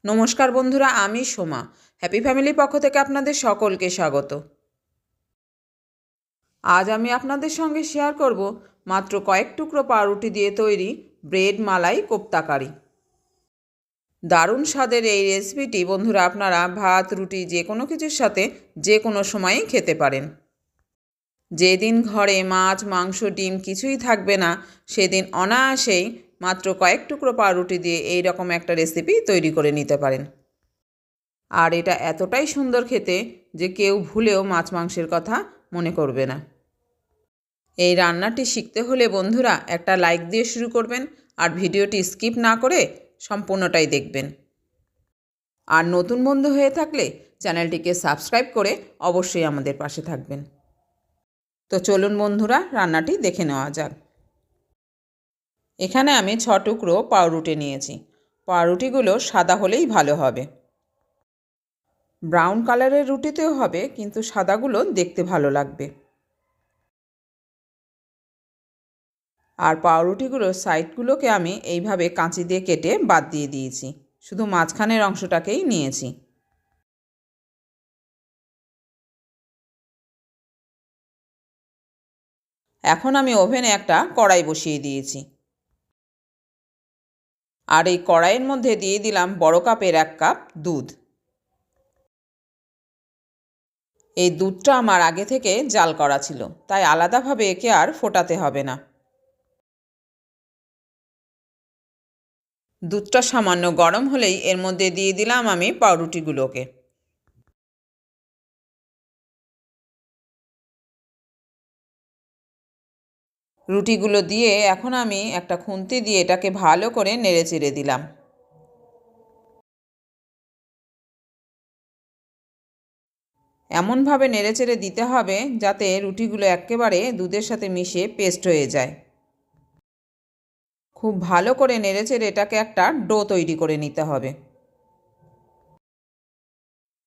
নমস্কার বন্ধুরা, আমি সোমা। হ্যাপি ফ্যামিলির পক্ষ থেকে আপনাদের সকলকে স্বাগত। আজ আমি আপনাদের সঙ্গে শেয়ার করব মাত্র কয়েক টুকরো পাউরুটি দিয়ে তৈরি ব্রেড মালাই কোপ্তা কারি। দারুণ স্বাদের এই রেসিপিটি বন্ধুরা আপনারা ভাত রুটি যে কোনো কিছুর সাথে যে কোনো সময়ই খেতে পারেন। যেদিন ঘরে মাছ মাংস ডিম কিছুই থাকবে না, সেদিন অনায়াসেই মাত্র কয়েক টুকরো পাউরুটি দিয়ে এই রকম একটা রেসিপি তৈরি করে নিতে পারেন। আর এটা এতটাই সুন্দর খেতে যে কেউ ভুলেও মাছ মাংসের কথা মনে করবে না। এই রান্নাটি শিখতে হলে বন্ধুরা একটা লাইক দিয়ে শুরু করবেন আর ভিডিওটি স্কিপ না করে সম্পূর্ণটাই দেখবেন। আর নতুন বন্ধু হয়ে থাকলে চ্যানেলটিকে সাবস্ক্রাইব করে অবশ্যই আমাদের পাশে থাকবেন। তো চলুন বন্ধুরা, রান্নাটি দেখে নেওয়া যাক। এখানে আমি 6 টুকরো পাউরুটি নিয়েছি। পাউরুটিগুলো সাদা হলেই ভালো হবে। ব্রাউন কালারের রুটিতেও হবে, কিন্তু সাদাগুলো দেখতে ভালো লাগবে। আর পাউরুটিগুলোর সাইডগুলোকে আমি এইভাবে কাঁচি দিয়ে কেটে বাদ দিয়ে দিয়েছি, শুধু মাঝখানের অংশটাকেই নিয়েছি। এখন আমি ওভেনে একটা কড়াই বসিয়ে দিয়েছি। আর এই কড়াইয়ের মধ্যে দিয়ে দিলাম বড় কাপের 1 কাপ দুধ। এই দুধটা আমার আগে থেকে জাল করা ছিল, তাই আলাদাভাবে একে আর ফোটাতে হবে না। দুধটা সামান্য গরম হলেই এর মধ্যে দিয়ে দিলাম আমি পাউরুটিগুলোকে। রুটিগুলো দিয়ে এখন আমি একটা খুন্তি দিয়ে এটাকে ভালো করে নেড়েচেড়ে দিলাম। এমনভাবে নেড়েচেড়ে দিতে হবে যাতে রুটিগুলো একেবারে দুধের সাথে মিশে পেস্ট হয়ে যায়। খুব ভালো করে নেড়েচেড়ে এটাকে একটা ডো তৈরি করে নিতে হবে।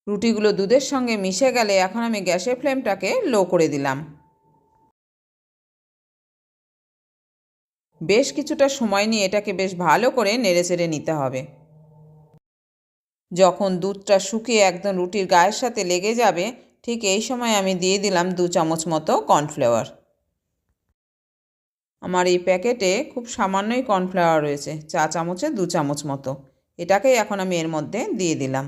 রুটিগুলো দুধের সঙ্গে মিশে গেলে এখন আমি গ্যাসের ফ্লেমটাকে লো করে দিলাম। বেশ কিছুটা সময় নিয়ে এটাকে বেশ ভালো করে নেড়েচেড়ে নিতে হবে। যখন দুধটা শুকিয়ে একদম রুটির গায়ের সাথে লেগে যাবে, ঠিক এই সময় আমি দিয়ে দিলাম 2 চামচ মতো কর্নফ্লাওয়ার। আমার এই প্যাকেটে খুব সামান্যই কর্নফ্লাওয়ার রয়েছে, চা চামচে 2 চামচ মতো। এটাকেই এখন আমি এর মধ্যে দিয়ে দিলাম।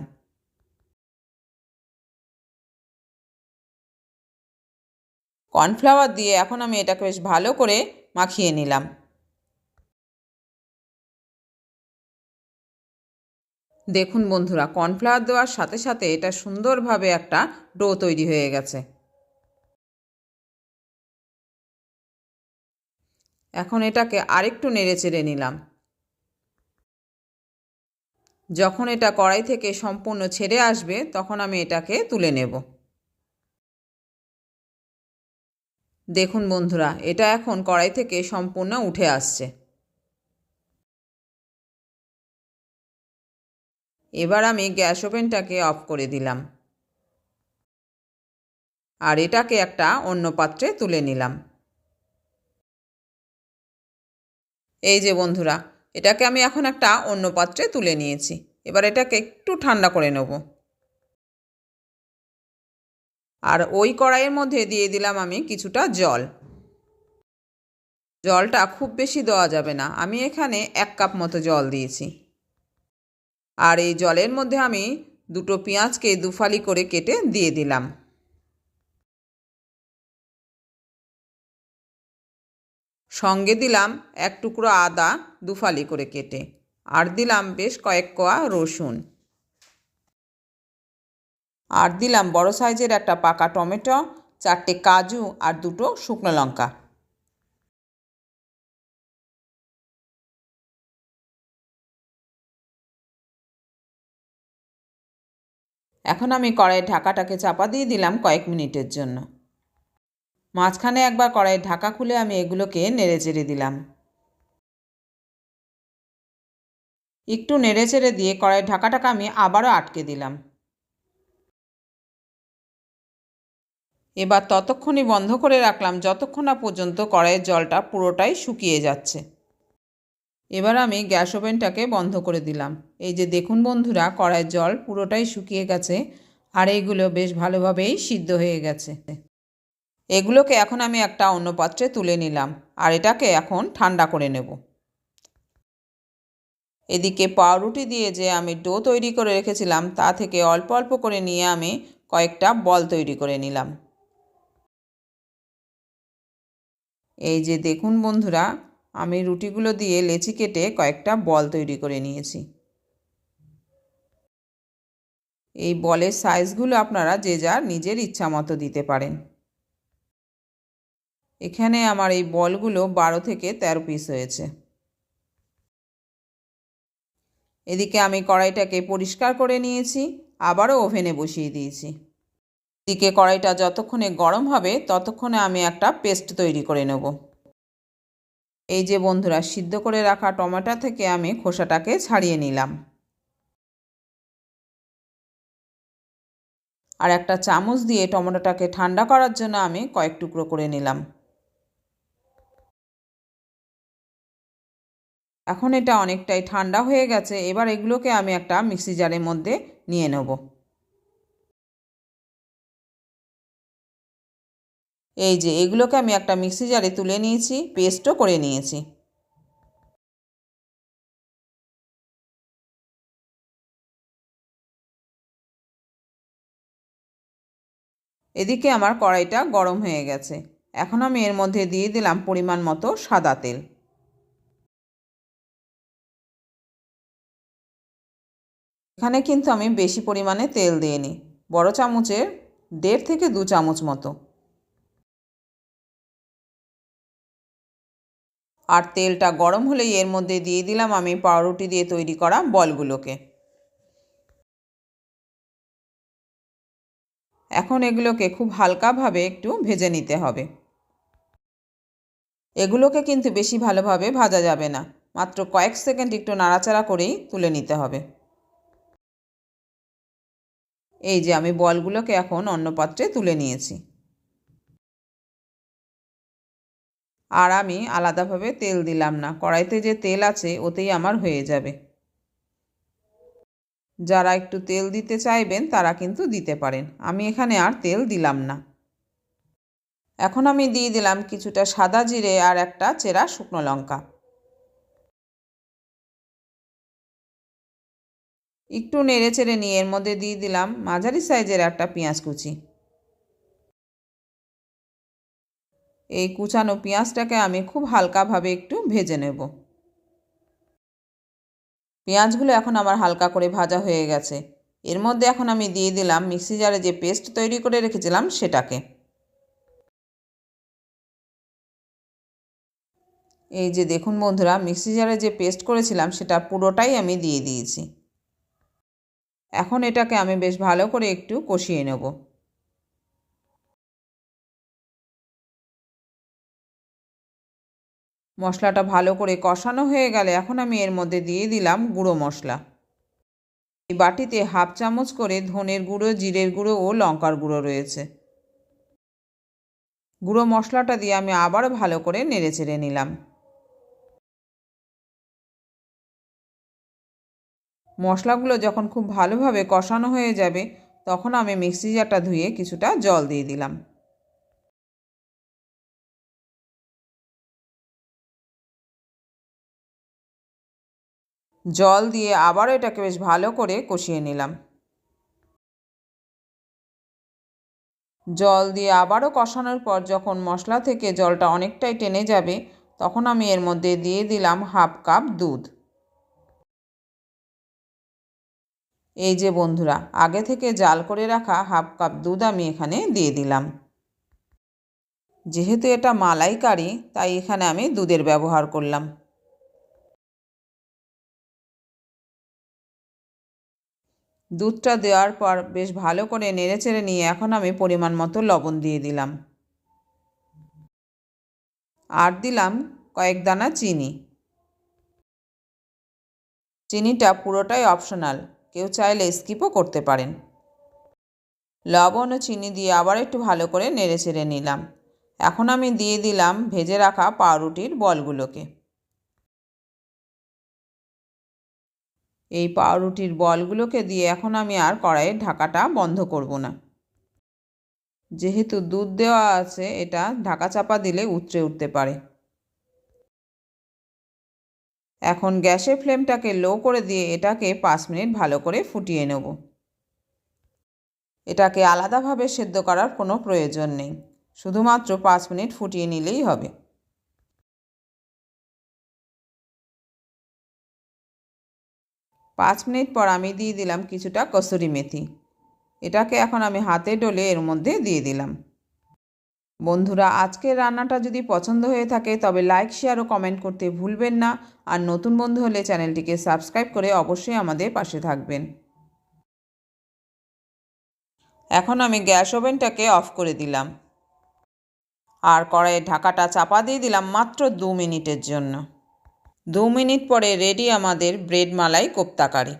কর্নফ্লাওয়ার দিয়ে এখন আমি এটাকে বেশ ভালো করে মাখিয়ে নিলাম। দেখুন বন্ধুরা, কর্নফ্লাওয়ার দেওয়ার সাথে সাথে এটা সুন্দরভাবে একটা ডো তৈরি হয়ে গেছে। এখন এটাকে আরেকটু নেড়েচেড়ে নিলাম। যখন এটা কড়াই থেকে সম্পূর্ণ ছেড়ে আসবে তখন আমি এটাকে তুলে নেব। দেখুন বন্ধুরা, এটা এখন কড়াই থেকে সম্পূর্ণ উঠে আসছে। এবার আমি গ্যাস ওভেনটাকে অফ করে দিলাম আর এটাকে একটা অন্য পাত্রে তুলে নিলাম। এই যে বন্ধুরা, এটাকে আমি এখন একটা অন্য পাত্রে তুলে নিয়েছি। এবার এটাকে একটু ঠান্ডা করে নেব। আর ওই কড়াইয়ের মধ্যে দিয়ে দিলাম আমি কিছুটা জল। জলটা খুব বেশি দেওয়া যাবে না, আমি এখানে 1 কাপ মতো জল দিয়েছি। আর এই জলের মধ্যে আমি 2টো পেঁয়াজকে দুফালি করে কেটে দিয়ে দিলাম। সঙ্গে দিলাম 1 টুকরো আদা দুফালি করে কেটে, আর দিলাম বেশ কয়েক কোয়া রসুন, আর দিলাম বড় সাইজের একটা পাকা টমেটো, 4টে কাজু আর 2টো শুকনো লঙ্কা। এখন আমি কড়াইয়ের ঢাকাটাকে চাপা দিয়ে দিলাম কয়েক মিনিটের জন্য। মাঝখানে একবার কড়াইয়ের ঢাকা খুলে আমি এগুলোকে নেড়েচেড়ে দিলাম। একটু নেড়েচেড়ে দিয়ে কড়াইয়ের ঢাকাটাকে আমি আবারও আটকে দিলাম। এবার ততক্ষণই বন্ধ করে রাখলাম যতক্ষণ না পর্যন্ত কড়াইয়ের জলটা পুরোটাই শুকিয়ে যাচ্ছে। এবার আমি গ্যাস ওভেনটাকে বন্ধ করে দিলাম। এই যে দেখুন বন্ধুরা, কড়াইয়ের জল পুরোটাই শুকিয়ে গেছে আর এইগুলো বেশ ভালোভাবেই সিদ্ধ হয়ে গেছে। এগুলোকে এখন আমি একটা অন্য পাত্রে তুলে নিলাম আর এটাকে এখন ঠান্ডা করে নেব। এদিকে পাউরুটি দিয়ে যে আমি ডো তৈরি করে রেখেছিলাম তা থেকে অল্প অল্প করে নিয়ে আমি কয়েকটা বল তৈরি করে নিলাম। এই যে দেখুন বন্ধুরা, আমি রুটিগুলো দিয়ে লেচি কেটে কয়েকটা বল তৈরি করে নিয়েছি। এই বলের সাইজগুলো আপনারা যে যার নিজের ইচ্ছা মতো দিতে পারেন। এখানে আমার এই বলগুলো 12 থেকে 13 পিস হয়েছে। এদিকে আমি কড়াইটাকে পরিষ্কার করে নিয়েছি, আবারও ওভেনে বসিয়ে দিয়েছি। এদিকে কড়াইটা যতক্ষণে গরম হবে ততক্ষণে আমি একটা পেস্ট তৈরি করে নেব। এই যে বন্ধুরা, সিদ্ধ করে রাখা টমেটো থেকে আমি খোসাটাকে ছাড়িয়ে নিলাম আর একটা চামচ দিয়ে টমেটোটাকে ঠান্ডা করার জন্য আমি কয়েক টুকরো করে নিলাম। এখন এটা অনেকটাই ঠান্ডা হয়ে গেছে। এবার এগুলোকে আমি একটা মিক্সি জারের মধ্যে নিয়ে নেব। এই যে এগুলোকে আমি একটা মিক্সি জারে তুলে নিয়েছি, পেস্টও করে নিয়েছি। এদিকে আমার কড়াইটা গরম হয়ে গেছে। এখন আমি এর মধ্যে দিয়ে দিলাম পরিমাণ মতো সাদা তেল। এখানে কিন্তু আমি বেশি পরিমাণে তেল দিইনি, বড় চামচের 1.5 থেকে 2 চামচ মতো। আর তেলটা গরম হলেই এর মধ্যে দিয়ে দিলাম আমি পাউরুটি দিয়ে তৈরি করা বলগুলোকে। এখন এগুলোকে খুব হালকাভাবে একটু ভেজে নিতে হবে। এগুলোকে কিন্তু বেশি ভালোভাবে ভাজা যাবে না, মাত্র কয়েক সেকেন্ড একটু নাড়াচাড়া করেই তুলে নিতে হবে। এই যে আমি বলগুলোকে এখন অন্য পাত্রে তুলে নিয়েছি আর আমি আলাদাভাবে তেল দিলাম না, কড়াইতে যে তেল আছে ওতেই আমার হয়ে যাবে। যারা একটু তেল দিতে চাইবেন তারা কিন্তু দিতে পারেন, আমি এখানে আর তেল দিলাম না। এখন আমি দিয়ে দিলাম কিছুটা সাদা জিরে আর একটা চেরা শুকনো লঙ্কা। একটু নেড়ে চেড়ে নিয়ে এর মধ্যে দিয়ে দিলাম মাঝারি সাইজের একটা পেঁয়াজ কুচি। এই কুচানো পেঁয়াজটাকে আমি খুব হালকাভাবে একটু ভেজে নেব। পেঁয়াজগুলো এখন আমার হালকা করে ভাজা হয়ে গেছে। এর মধ্যে এখন আমি দিয়ে দিলাম মিক্সি জারে যে পেস্ট তৈরি করে রেখেছিলাম সেটাকে। এই যে দেখুন বন্ধুরা, মিক্সি জারে যে পেস্ট করেছিলাম সেটা পুরোটাই আমি দিয়ে দিয়েছি। এখন এটাকে আমি বেশ ভালো করে একটু কষিয়ে নেব। মশলাটা ভালো করে কষানো হয়ে গেলে এখন আমি এর মধ্যে দিয়ে দিলাম গুঁড়ো মশলা। এই বাটিতে হাফ চামচ করে ধনের গুঁড়ো, জিরের গুঁড়ো ও লঙ্কার গুঁড়ো রয়েছে। গুঁড়ো মশলাটা দিয়ে আমি আবারও ভালো করে নেড়েচেড়ে নিলাম। মশলাগুলো যখন খুব ভালোভাবে কষানো হয়ে যাবে তখন আমি মিক্সি জারটা ধুয়ে কিছুটা জল দিয়ে দিলাম। জল দিয়ে আবারও এটাকে বেশ ভালো করে কষিয়ে নিলাম। জল দিয়ে আবারও কষানোর পর যখন মশলা থেকে জলটা অনেকটাই টেনে যাবে তখন আমি এর মধ্যে দিয়ে দিলাম হাফ কাপ দুধ। এই যে বন্ধুরা, আগে থেকে জাল করে রাখা হাফ কাপ দুধ আমি এখানে দিয়ে দিলাম। যেহেতু এটা মালাইকারি তাই এখানে আমি দুধের ব্যবহার করলাম। দুধটা দেওয়ার পর বেশ ভালো করে নেড়েচেড়ে নিয়ে এখন আমি পরিমাণ মতো লবণ দিয়ে দিলাম আর দিলাম কয়েক দানা চিনি। চিনিটা পুরোটাই অপশনাল, কেউ চাইলে স্কিপও করতে পারেন। লবণ ও চিনি দিয়ে আবার একটু ভালো করে নেড়েচেড়ে নিলাম। এখন আমি দিয়ে দিলাম ভেজে রাখা পাউরুটির বলগুলোকে। এই পাউরুটির বলগুলোকে দিয়ে এখন আমি আর কড়াইয়ের ঢাকাটা বন্ধ করব না। যেহেতু দুধ দেওয়া আছে, এটা ঢাকা চাপা দিলে উতরে উঠতে পারে। এখন গ্যাসের ফ্লেমটাকে লো করে দিয়ে এটাকে 5 মিনিট ভালো করে ফুটিয়ে নেব। এটাকে আলাদাভাবে সেদ্ধ করার কোনো প্রয়োজন নেই, শুধুমাত্র 5 মিনিট ফুটিয়ে নিলেই হবে। 5 মিনিট পর আমি দিয়ে দিলাম কিছুটা কসুরি মেথি। এটাকে এখন আমি হাতে ডলে এর মধ্যে দিয়ে দিলাম। বন্ধুরা, আজকের রান্নাটা যদি পছন্দ হয়ে থাকে তবে লাইক, শেয়ার ও কমেন্ট করতে ভুলবেন না। আর নতুন বন্ধু হলে চ্যানেলটিকে সাবস্ক্রাইব করে অবশ্যই আমাদের পাশে থাকবেন। এখন আমি গ্যাস ওভেনটাকে অফ করে দিলাম আর কড়াইয়ের ঢাকাটা চাপা দিয়ে দিলাম মাত্র 2 মিনিটের জন্য। 2 মিনিট পরে রেডি আমাদের ব্রেড মালাই কোপ্তা কারি।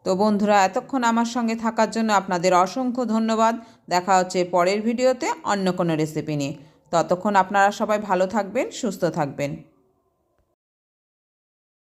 তো বন্ধুরা, এতক্ষণ আমার সঙ্গে থাকার জন্য আপনাদের অসংখ্য ধন্যবাদ। দেখা হচ্ছে পরের ভিডিওতে অন্য কোনো রেসিপি নিয়ে। ততক্ষণ আপনারা সবাই ভালো থাকবেন, সুস্থ থাকবেন।